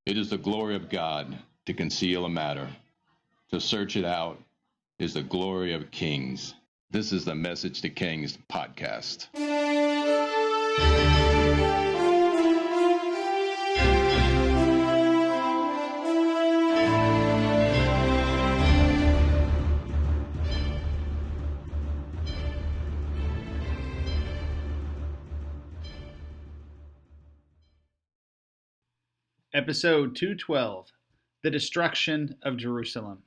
It is the glory of God to conceal a matter. To search it out is the glory of kings. This is the Message to Kings podcast. Episode 212, The Destruction of Jerusalem.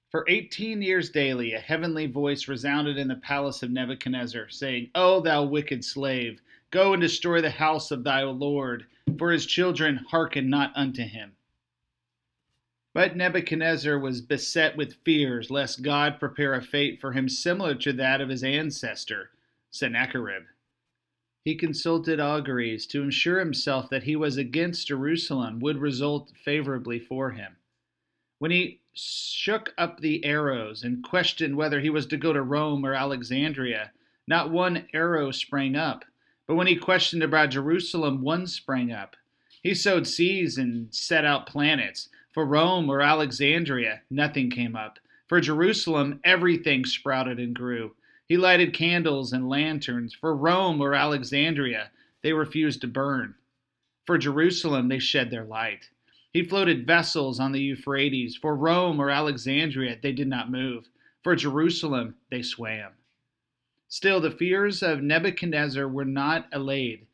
For 18 years daily, a heavenly voice resounded in the palace of Nebuchadnezzar, saying, O thou wicked slave, go and destroy the house of thy Lord, for his children hearken not unto him. But Nebuchadnezzar was beset with fears, lest God prepare a fate for him similar to that of his ancestor, Sennacherib. He consulted auguries to ensure himself that he was against Jerusalem would result favorably for him. When he shook up the arrows and questioned whether he was to go to Rome or Alexandria, not one arrow sprang up. But when he questioned about Jerusalem, one sprang up. He sowed seeds and set out planets. For Rome or Alexandria, nothing came up. For Jerusalem, everything sprouted and grew. He lighted candles and lanterns. For Rome or Alexandria, they refused to burn. For Jerusalem, they shed their light. He floated vessels on the Euphrates. For Rome or Alexandria, they did not move. For Jerusalem, they swam. Still, the fears of Nebuchadnezzar were not allayed.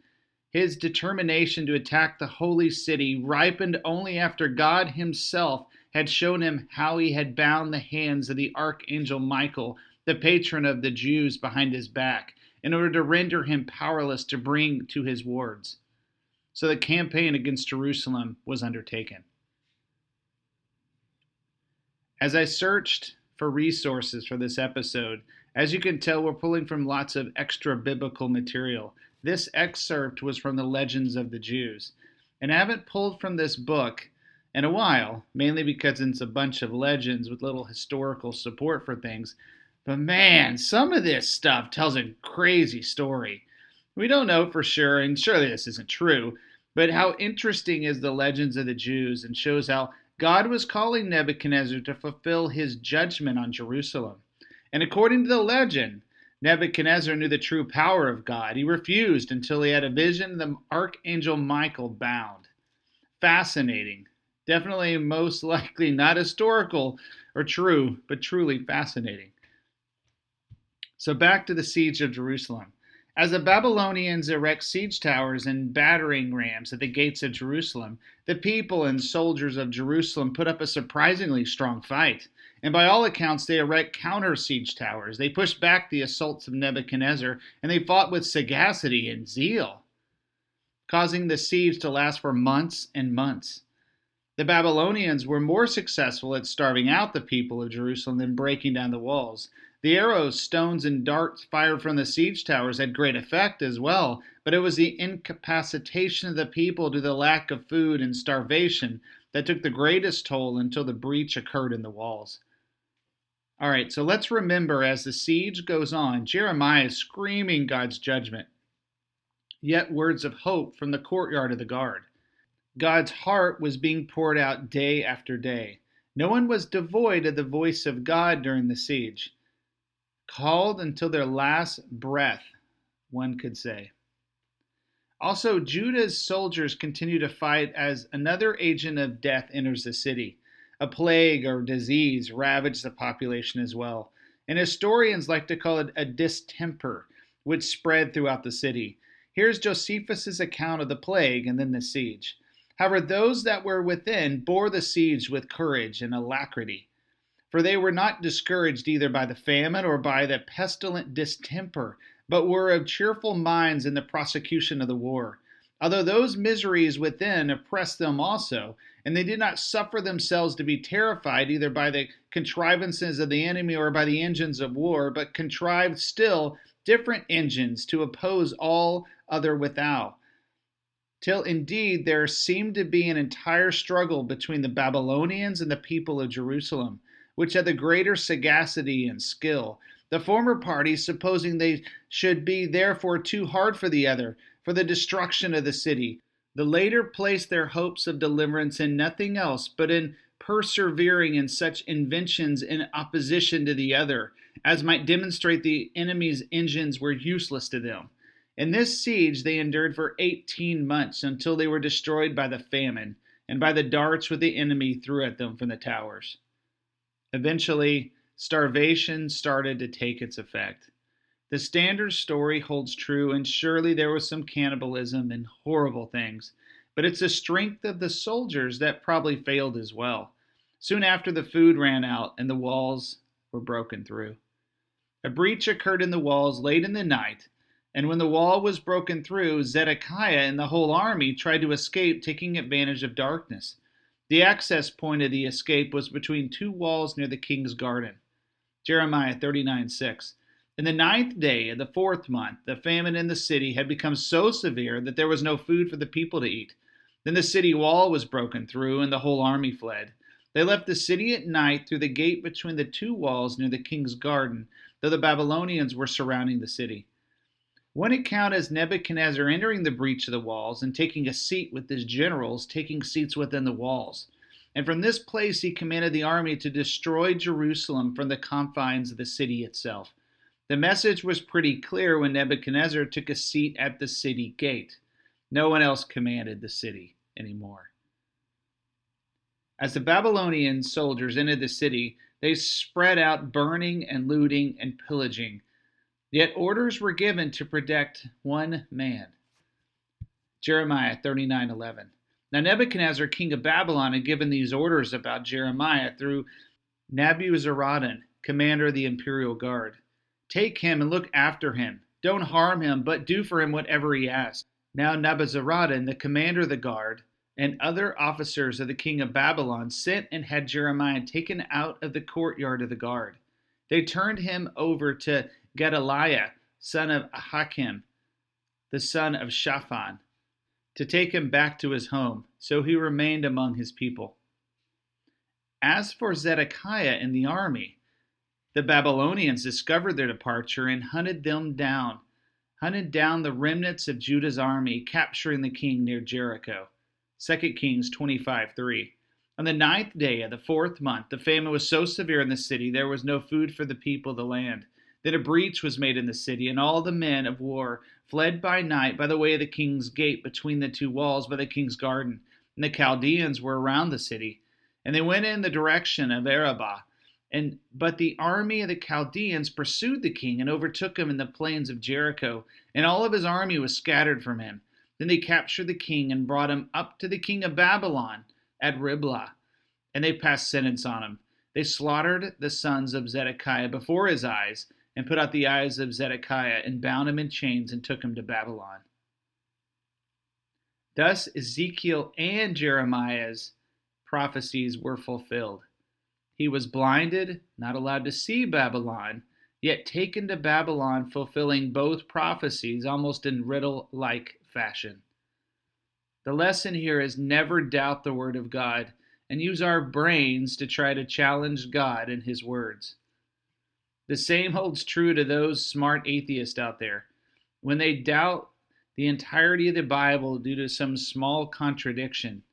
His determination to attack the holy city ripened only after God himself had shown him how he had bound the hands of the archangel Michael, the patron of the Jews, behind his back, in order to render him powerless to bring to his wards. So the campaign against Jerusalem was undertaken. As I searched for resources for this episode, as you can tell, we're pulling from lots of extra biblical material. This excerpt was from the Legends of the Jews. And I haven't pulled from this book in a while, mainly because it's a bunch of legends with little historical support for things. But man, some of this stuff tells a crazy story. We don't know for sure, and surely this isn't true, but how interesting is the Legends of the Jews, and shows how God was calling Nebuchadnezzar to fulfill his judgment on Jerusalem. And according to the legend, Nebuchadnezzar knew the true power of God. He refused until he had a vision of the archangel Michael bound. Fascinating. Definitely most likely not historical or true, but truly fascinating. So back to the siege of Jerusalem. As the Babylonians erect siege towers and battering rams at the gates of Jerusalem, the people and soldiers of Jerusalem put up a surprisingly strong fight. And by all accounts, they erect counter siege towers. They pushed back the assaults of Nebuchadnezzar, and they fought with sagacity and zeal, causing the siege to last for months and months. The Babylonians were more successful at starving out the people of Jerusalem than breaking down the walls. The arrows, stones, and darts fired from the siege towers had great effect as well, but it was the incapacitation of the people due to the lack of food and starvation that took the greatest toll until the breach occurred in the walls. All right, so let's remember as the siege goes on, Jeremiah is screaming God's judgment, yet words of hope from the courtyard of the guard. God's heart was being poured out day after day. No one was devoid of the voice of God during the siege, called until their last breath, one could say. Also, Judah's soldiers continue to fight as another agent of death enters the city. A plague or disease ravaged the population as well, and historians like to call it a distemper, which spread throughout the city. Here's Josephus' account of the plague and then the siege. However, those that were within bore the siege with courage and alacrity, for they were not discouraged either by the famine or by the pestilent distemper, but were of cheerful minds in the prosecution of the war. Although those miseries within oppressed them also, and they did not suffer themselves to be terrified either by the contrivances of the enemy or by the engines of war, but contrived still different engines to oppose all other without, till indeed there seemed to be an entire struggle between the Babylonians and the people of Jerusalem, which had the greater sagacity and skill. The former party supposing they should be therefore too hard for the other, for the destruction of the city, The later placed their hopes of deliverance in nothing else but in persevering in such inventions in opposition to the other, as might demonstrate the enemy's engines were useless to them. In this siege they endured for 18 months until they were destroyed by the famine and by the darts which the enemy threw at them from the towers. Eventually, starvation started to take its effect. The standard story holds true, and surely there was some cannibalism and horrible things, but it's the strength of the soldiers that probably failed as well. Soon after, the food ran out and the walls were broken through. A breach occurred in the walls late in the night, and when the wall was broken through, Zedekiah and the whole army tried to escape, taking advantage of darkness. The access point of the escape was between two walls near the king's garden. Jeremiah 39:6. In the 9th day of the 4th month, the famine in the city had become so severe that there was no food for the people to eat. Then the city wall was broken through, and the whole army fled. They left the city at night through the gate between the two walls near the king's garden, though the Babylonians were surrounding the city. One account is Nebuchadnezzar entering the breach of the walls and taking a seat with his generals, taking seats within the walls. And from this place he commanded the army to destroy Jerusalem from the confines of the city itself. The message was pretty clear when Nebuchadnezzar took a seat at the city gate. No one else commanded the city anymore. As the Babylonian soldiers entered the city, they spread out burning and looting and pillaging. Yet orders were given to protect one man. Jeremiah 39:11. Now Nebuchadnezzar, king of Babylon, had given these orders about Jeremiah through Nebuzaradan, commander of the imperial guard. Take him and look after him. Don't harm him, but do for him whatever he asks. Now Nebuzaradan, the commander of the guard, and other officers of the king of Babylon sent and had Jeremiah taken out of the courtyard of the guard. They turned him over to Gedaliah, son of Ahikam, the son of Shaphan, to take him back to his home. So he remained among his people. As for Zedekiah and the army, the Babylonians discovered their departure and hunted down the remnants of Judah's army, capturing the king near Jericho. 2 Kings 25:3. On the 9th day of the 4th month, the famine was so severe in the city, there was no food for the people of the land. Then a breach was made in the city, and all the men of war fled by night by the way of the king's gate between the two walls by the king's garden. And the Chaldeans were around the city, and they went in the direction of Arabah. But the army of the Chaldeans pursued the king and overtook him in the plains of Jericho, and all of his army was scattered from him. Then they captured the king and brought him up to the king of Babylon at Riblah, and they passed sentence on him. They slaughtered the sons of Zedekiah before his eyes, and put out the eyes of Zedekiah, and bound him in chains, and took him to Babylon. Thus Ezekiel and Jeremiah's prophecies were fulfilled. He was blinded, not allowed to see Babylon, yet taken to Babylon, fulfilling both prophecies almost in riddle-like fashion. The lesson here is never doubt the word of God and use our brains to try to challenge God and his words. The same holds true to those smart atheists out there. When they doubt the entirety of the Bible due to some small contradiction,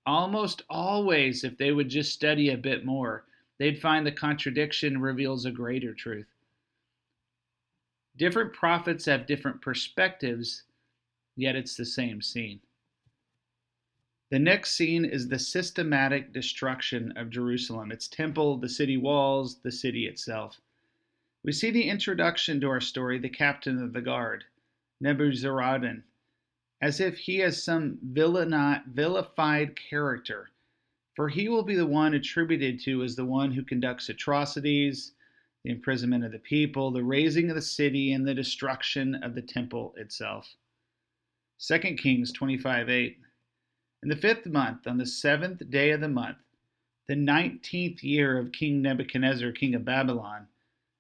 almost always, if they would just study a bit more, they'd find the contradiction reveals a greater truth. Different prophets have different perspectives, yet it's the same scene. The next scene is the systematic destruction of Jerusalem, its temple, the city walls, the city itself. We see the introduction to our story, the captain of the guard, Nebuzaradan, as if he has some vilified character, for he will be the one attributed to as the one who conducts atrocities, the imprisonment of the people, the razing of the city, and the destruction of the temple itself. 2 Kings 25:8. In the 5th month, on the 7th day of the month, the 19th year of King Nebuchadnezzar, king of Babylon,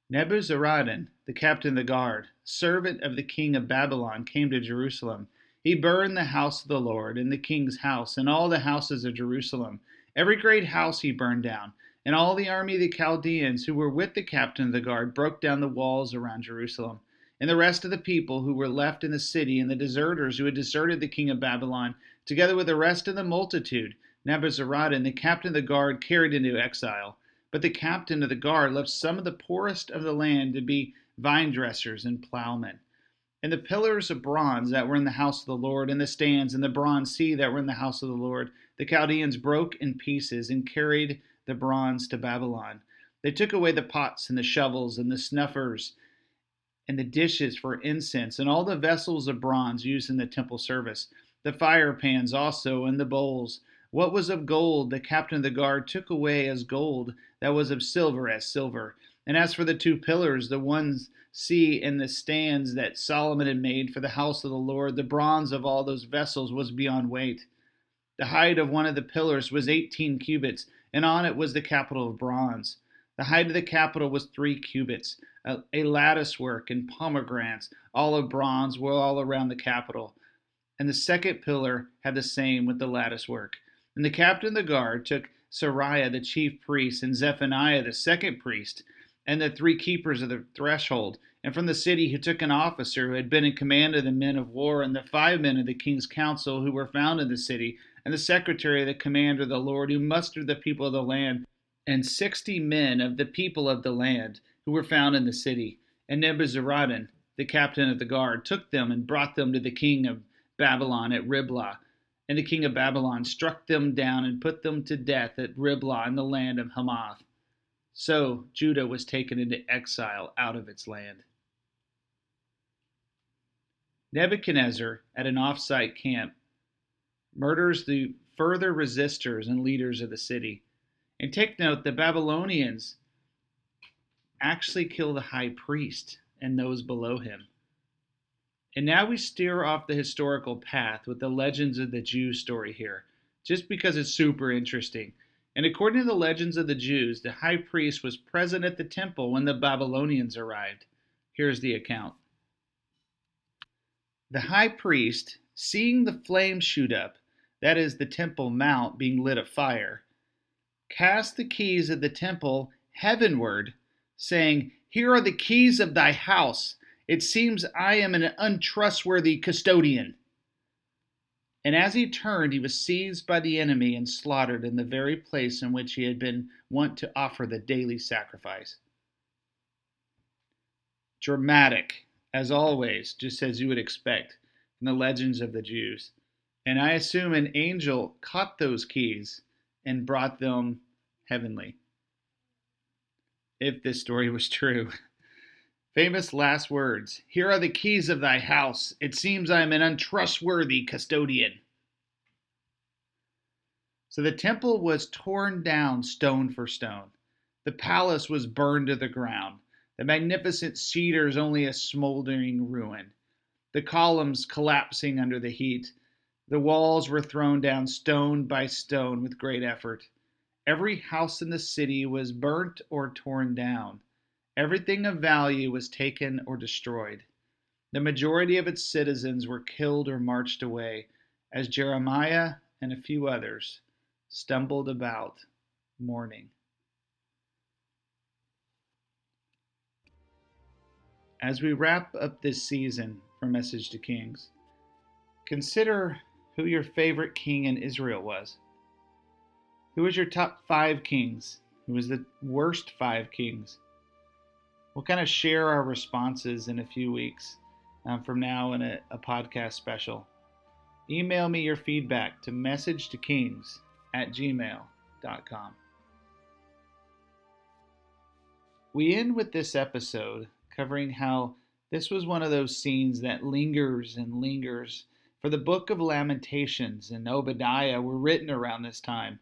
Nebuzaradan, the captain of the guard, servant of the king of Babylon, came to Jerusalem. He burned the house of the Lord, and the king's house, and all the houses of Jerusalem. Every great house he burned down, and all the army of the Chaldeans who were with the captain of the guard broke down the walls around Jerusalem. and the rest of the people who were left in the city, and the deserters who had deserted the king of Babylon, together with the rest of the multitude, Nebuzaradan, the captain of the guard, carried into exile. But the captain of the guard left some of the poorest of the land to be vine dressers and plowmen. And the pillars of bronze that were in the house of the Lord, and the stands and the bronze sea that were in the house of the Lord, the Chaldeans broke in pieces and carried the bronze to Babylon. They took away the pots and the shovels and the snuffers and the dishes for incense and all the vessels of bronze used in the temple service, the fire pans also and the bowls. What was of gold, the captain of the guard took away as gold, that was of silver as silver. And as for the two pillars, the ones sea and the stands that Solomon had made for the house of the Lord, the bronze of all those vessels was beyond weight. The height of one of the pillars was 18 cubits, and on it was the capital of bronze. The height of the capital was 3 cubits. A lattice work and pomegranates, all of bronze, were all around the capital. And the second pillar had the same with the lattice work. And the captain of the guard took Sariah the chief priest, and Zephaniah the second priest, and the 3 keepers of the threshold. And from the city he took an officer who had been in command of the men of war, and the 5 men of the king's council who were found in the city, and the secretary of the commander of the Lord, who mustered the people of the land, and 60 men of the people of the land who were found in the city. And Nebuzaradan, the captain of the guard, took them and brought them to the king of Babylon at Riblah. And the king of Babylon struck them down and put them to death at Riblah in the land of Hamath. So Judah was taken into exile out of its land. Nebuchadnezzar, at an off-site camp, murders the further resistors and leaders of the city. And take note, the Babylonians actually kill the high priest and those below him. And now we steer off the historical path with the Legends of the Jews story here, just because it's super interesting. And according to the Legends of the Jews, the high priest was present at the temple when the Babylonians arrived. Here's the account. The high priest, seeing the flames shoot up, that is, the temple mount being lit afire, cast the keys of the temple heavenward, saying, "Here are the keys of thy house. It seems I am an untrustworthy custodian." And as he turned, he was seized by the enemy and slaughtered in the very place in which he had been wont to offer the daily sacrifice. Dramatic, as always, just as you would expect from the Legends of the Jews. And I assume an angel caught those keys and brought them heavenly, if this story was true. Famous last words. "Here are the keys of thy house. It seems I am an untrustworthy custodian." So the temple was torn down stone for stone. The palace was burned to the ground. The magnificent cedars only a smoldering ruin. The columns collapsing under the heat. The walls were thrown down stone by stone with great effort. Every house in the city was burnt or torn down. Everything of value was taken or destroyed. The majority of its citizens were killed or marched away, as Jeremiah and a few others stumbled about mourning. As we wrap up this season for Message to Kings, consider who your favorite king in Israel was. Who was your top 5 kings? Who was the worst 5 kings? We'll kind of share our responses in a few weeks from now in a podcast special. Email me your feedback to messagetokings@gmail.com. We end with this episode covering how this was one of those scenes that lingers and lingers. For the book of Lamentations and Obadiah were written around this time.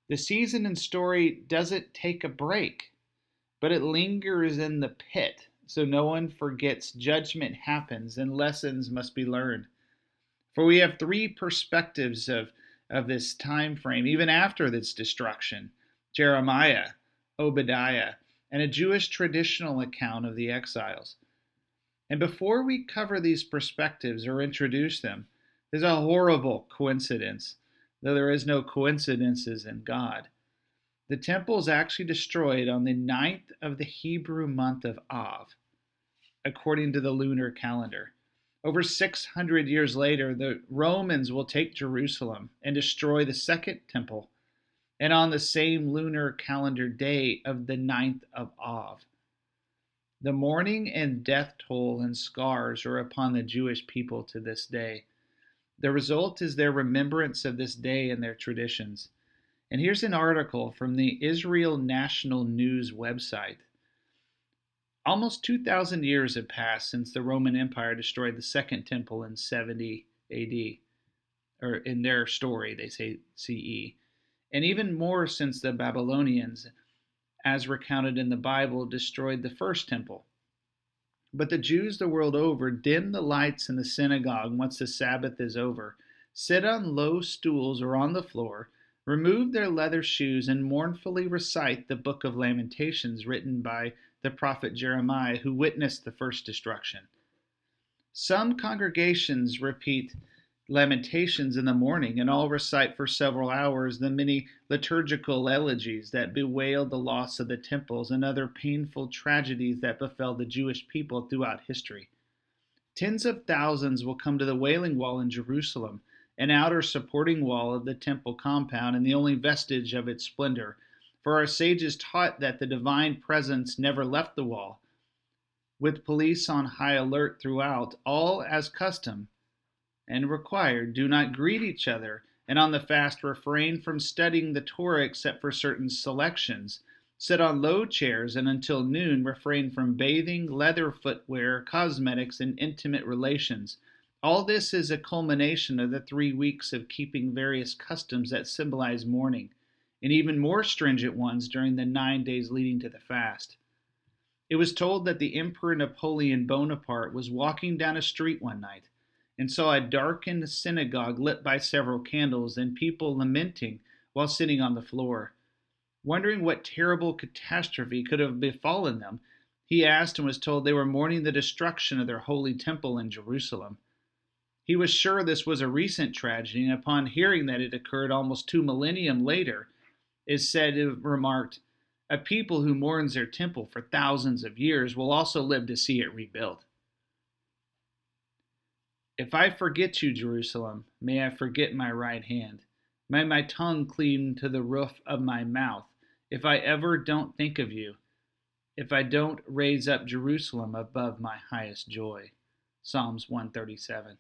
The season and story doesn't take a break, but it lingers in the pit, so no one forgets judgment happens and lessons must be learned. For we have 3 perspectives of this time frame, even after this destruction: Jeremiah, Obadiah, and a Jewish traditional account of the exiles. And before we cover these perspectives or introduce them, there's a horrible coincidence, though there is no coincidences in God. The temple is actually destroyed on the 9th of the Hebrew month of Av, according to the lunar calendar. Over 600 years later, the Romans will take Jerusalem and destroy the second temple, and on the same lunar calendar day of the 9th of Av. The mourning and death toll and scars are upon the Jewish people to this day. The result is their remembrance of this day and their traditions. And here's an article from the Israel National News website. Almost 2,000 years have passed since the Roman Empire destroyed the Second Temple in 70 AD, or in their story, they say CE, and even more since the Babylonians, as recounted in the Bible, destroyed the First Temple. But the Jews the world over dim the lights in the synagogue once the Sabbath is over, sit on low stools or on the floor, remove their leather shoes, and mournfully recite the book of Lamentations written by the prophet Jeremiah, who witnessed the first destruction. Some congregations repeat Lamentations in the morning, and all recite for several hours the many liturgical elegies that bewailed the loss of the temples and other painful tragedies that befell the Jewish people throughout history. Tens of thousands will come to the Wailing Wall in Jerusalem, an outer supporting wall of the temple compound and the only vestige of its splendor, for our sages taught that the divine presence never left the wall. With police on high alert throughout, all as custom and required, do not greet each other, and on the fast refrain from studying the Torah except for certain selections, sit on low chairs, and until noon refrain from bathing, leather footwear, cosmetics, and intimate relations. All this is a culmination of the 3 weeks of keeping various customs that symbolize mourning, and even more stringent ones during the 9 days leading to the fast. It was told that the Emperor Napoleon Bonaparte was walking down a street one night and saw a darkened synagogue lit by several candles and people lamenting while sitting on the floor. Wondering what terrible catastrophe could have befallen them, he asked and was told they were mourning the destruction of their holy temple in Jerusalem. He was sure this was a recent tragedy, and upon hearing that it occurred almost 2 millennia later, is said to have remarked, "A people who mourns their temple for thousands of years will also live to see it rebuilt." If I forget you, Jerusalem, may I forget my right hand. May my tongue cleave to the roof of my mouth. If I ever don't think of you, if I don't raise up Jerusalem above my highest joy. Psalms 137.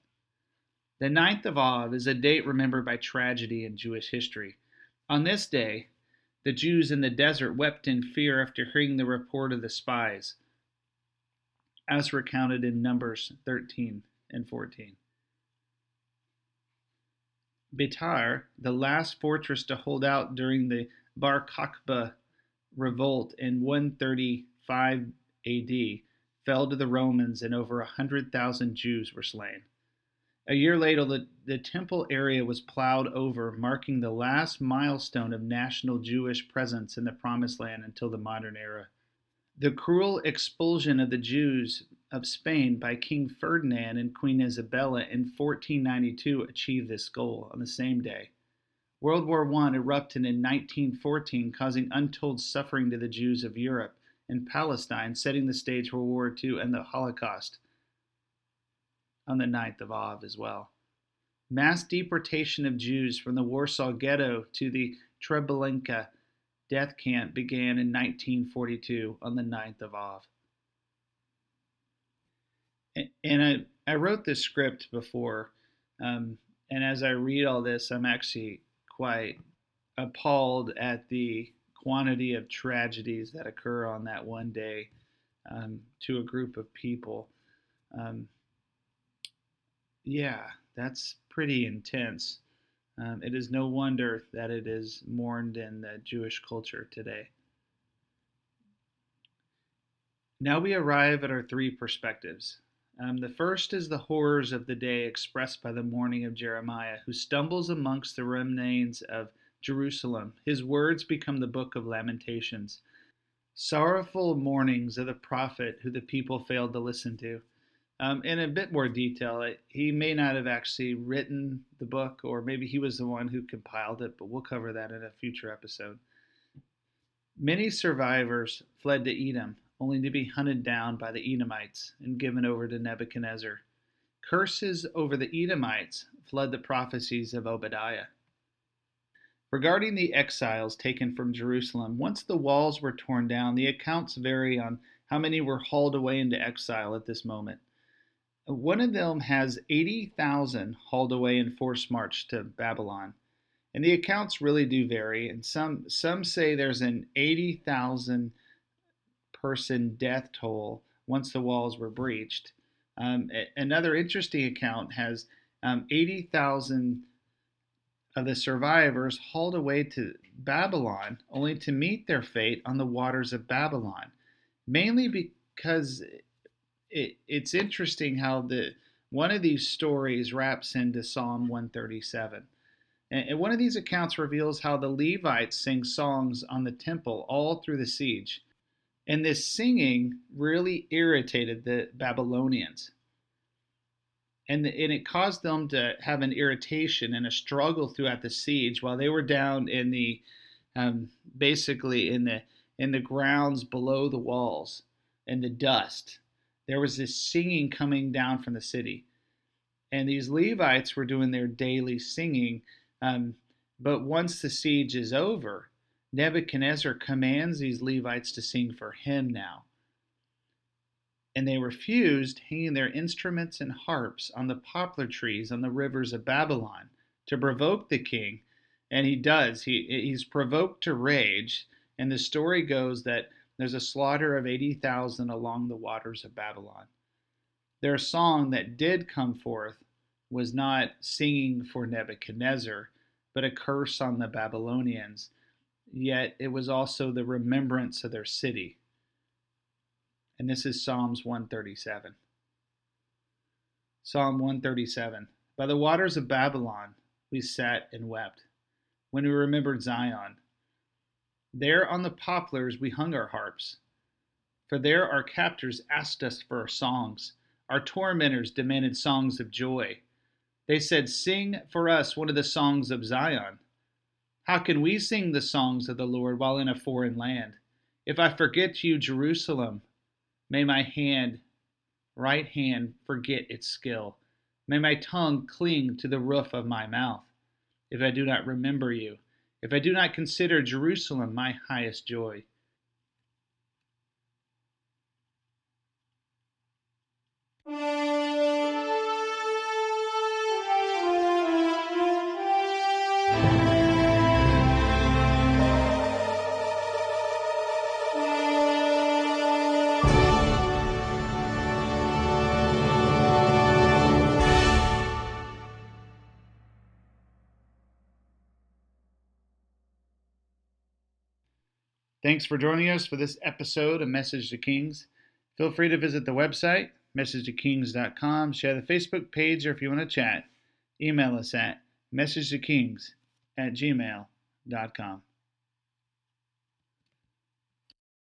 The 9th of Av is a date remembered by tragedy in Jewish history. On this day, the Jews in the desert wept in fear after hearing the report of the spies, as recounted in Numbers 13 and 14. Beitar, the last fortress to hold out during the Bar Kokhba revolt in 135 AD, fell to the Romans and over 100,000 Jews were slain. A year later, the temple area was plowed over, marking the last milestone of national Jewish presence in the Promised Land until the modern era. The cruel expulsion of the Jews of Spain by King Ferdinand and Queen Isabella in 1492 achieved this goal on the same day. World War I erupted in 1914, causing untold suffering to the Jews of Europe and Palestine, setting the stage for World War II and the Holocaust on the 9th of Av as well. Mass deportation of Jews from the Warsaw Ghetto to the Treblinka death camp began in 1942 on the 9th of Av. And I wrote this script before, and as I read all this, I'm actually quite appalled at the quantity of tragedies that occur on that one day to a group of people. Yeah, that's pretty intense. It is no wonder that it is mourned in the Jewish culture today. Now we arrive at our 3 perspectives. The first is the horrors of the day expressed by the mourning of Jeremiah, who stumbles amongst the remains of Jerusalem. His words become the book of Lamentations. Sorrowful mournings of the prophet who the people failed to listen to. In a bit more detail, he may not have actually written the book, or maybe he was the one who compiled it, but we'll cover that in a future episode. Many survivors fled to Edom, only to be hunted down by the Edomites and given over to Nebuchadnezzar. Curses over the Edomites flood the prophecies of Obadiah. Regarding the exiles taken from Jerusalem, once the walls were torn down, the accounts vary on how many were hauled away into exile at this moment. One of them has 80,000 hauled away in forced march to Babylon. And the accounts really do vary. And some say there's an 80,000 person death toll once the walls were breached. Another interesting account has 80,000 of the survivors hauled away to Babylon, only to meet their fate on the waters of Babylon. Mainly because it's interesting how one of these stories wraps into Psalm 137. And one of these accounts reveals how the Levites sing songs on the temple all through the siege. And this singing really irritated the Babylonians. And it caused them to have an irritation and a struggle throughout the siege while they were down in the basically in the grounds below the walls and the dust. There was this singing coming down from the city, and these Levites were doing their daily singing. But once the siege is over, Nebuchadnezzar commands these Levites to sing for him now. And they refused, hanging their instruments and harps on the poplar trees on the rivers of Babylon to provoke the king. And he does. He's provoked to rage. And the story goes that there's a slaughter of 80,000 along the waters of Babylon. Their song that did come forth was not singing for Nebuchadnezzar, but a curse on the Babylonians. Yet it was also the remembrance of their city. And this is Psalms 137. Psalm 137. By the waters of Babylon we sat and wept, when we remembered Zion. There on the poplars we hung our harps, for there our captors asked us for songs. Our tormentors demanded songs of joy. They said, "Sing for us one of the songs of Zion." How can we sing the songs of the Lord while in a foreign land? If I forget you, Jerusalem, may my right hand forget its skill. May my tongue cling to the roof of my mouth. If I do not remember you, if I do not consider Jerusalem my highest joy. Thanks for joining us for this episode of Message to Kings. Feel free to visit the website, messagetokings.com, share the Facebook page, or if you want to chat, email us at messagetokings@gmail.com.